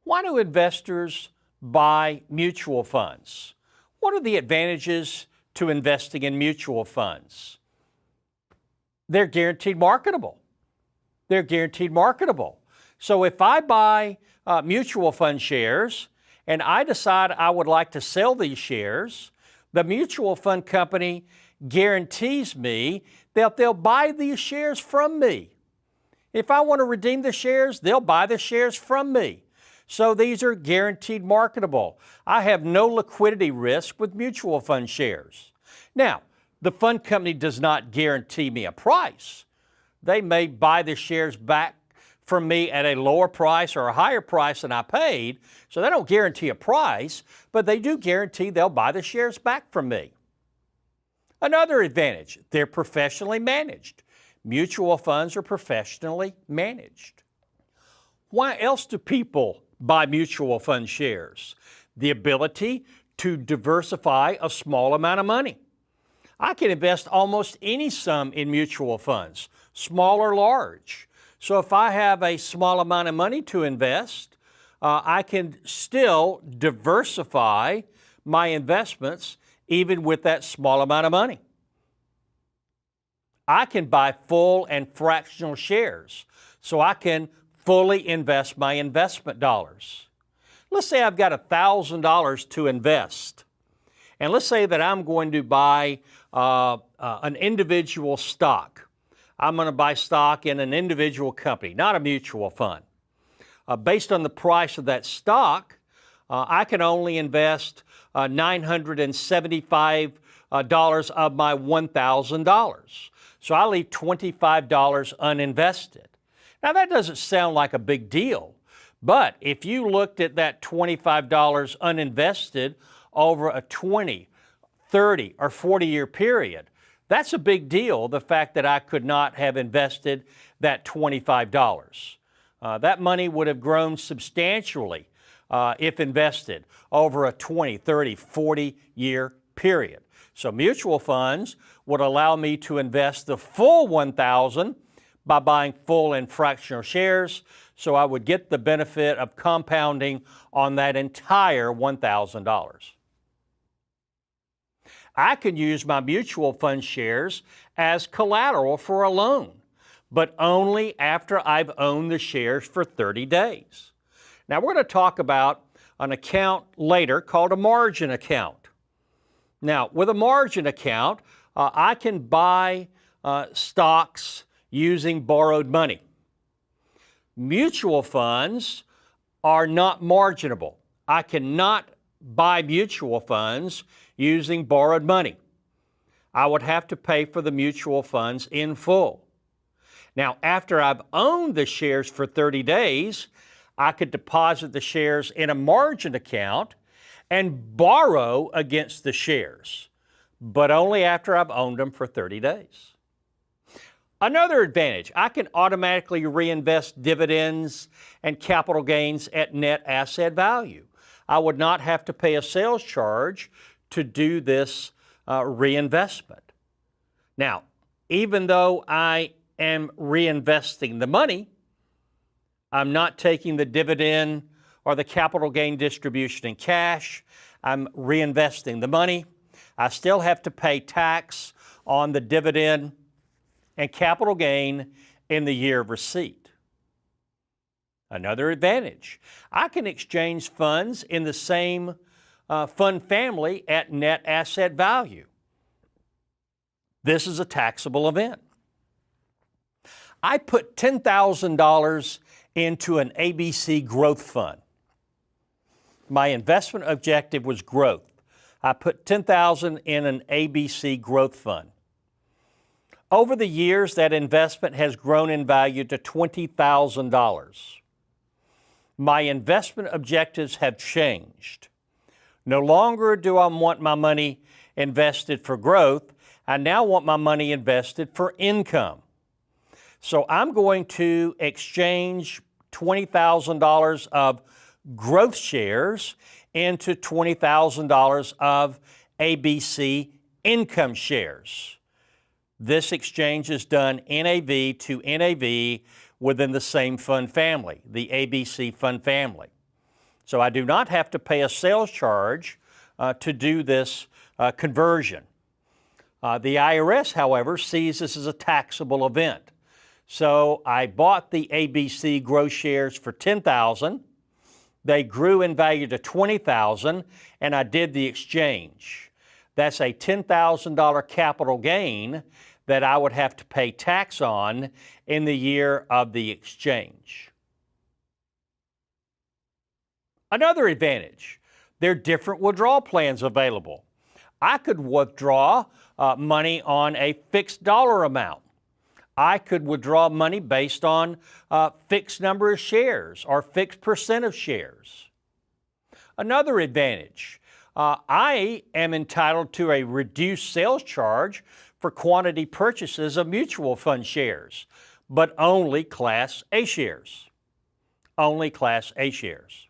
Why do investors buy mutual funds? What are the advantages to investing in mutual funds? They're guaranteed marketable. They're guaranteed marketable. So if I buy mutual fund shares and I decide I would like to sell these shares, the mutual fund company guarantees me that they'll buy these shares from me. If I want to redeem the shares, they'll buy the shares from me. So these are guaranteed marketable. I have no liquidity risk with mutual fund shares. Now, the fund company does not guarantee me a price. They may buy the shares back from me at a lower price or a higher price than I paid, so they don't guarantee a price, but they do guarantee they'll buy the shares back from me. Another advantage, they're professionally managed. Mutual funds are professionally managed. Why else do people buy mutual fund shares? The ability to diversify a small amount of money. I can invest almost any sum in mutual funds, small or large. So if I have a small amount of money to invest, I can still diversify my investments even with that small amount of money. I can buy full and fractional shares, so I can fully invest my investment dollars. Let's say I've got $1,000 to invest, and let's say that I'm going to buy an individual stock. I'm going to buy stock in an individual company, not a mutual fund. Based on the price of that stock, I can only invest $975 of my $1,000. So I leave $25 uninvested. Now that doesn't sound like a big deal, but if you looked at that $25 uninvested over a 20, 30, or 40-year period, that's a big deal, the fact that I could not have invested that $25. That money would have grown substantially if invested over a 20, 30, 40-year period. So mutual funds would allow me to invest the full $1,000 by buying full and fractional shares, so I would get the benefit of compounding on that entire $1,000. I can use my mutual fund shares as collateral for a loan, but only after I've owned the shares for 30 days. Now we're going to talk about an account later called a margin account. Now with a margin account, I can buy stocks using borrowed money. Mutual funds are not marginable. I cannot buy mutual funds using borrowed money. I would have to pay for the mutual funds in full. Now, after I've owned the shares for 30 days, I could deposit the shares in a margin account and borrow against the shares, but only after I've owned them for 30 days. Another advantage, I can automatically reinvest dividends and capital gains at net asset value. I would not have to pay a sales charge to do this reinvestment. Now, even though I am reinvesting the money, I'm not taking the dividend or the capital gain distribution in cash. I'm reinvesting the money. I still have to pay tax on the dividend and capital gain in the year of receipt. Another advantage, I can exchange funds in the same fund family at net asset value. This is a taxable event. I put $10,000 into an ABC growth fund. My investment objective was growth. I put $10,000 in an ABC growth fund. Over the years, that investment has grown in value to $20,000. My investment objectives have changed. No longer do I want my money invested for growth. I now want my money invested for income. So I'm going to exchange $20,000 of growth shares into $20,000 of ABC income shares. This exchange is done NAV to NAV within the same fund family, the ABC fund family. So I do not have to pay a sales charge to do this conversion. The IRS, however, sees this as a taxable event. So I bought the ABC Growth shares for $10,000. They grew in value to $20,000, and I did the exchange. That's a $10,000 capital gain that I would have to pay tax on in the year of the exchange. Another advantage, there are different withdrawal plans available. I could withdraw money on a fixed dollar amount. I could withdraw money based on fixed number of shares or fixed percent of shares. Another advantage, I am entitled to a reduced sales charge for quantity purchases of mutual fund shares, but only Class A shares. Only Class A shares.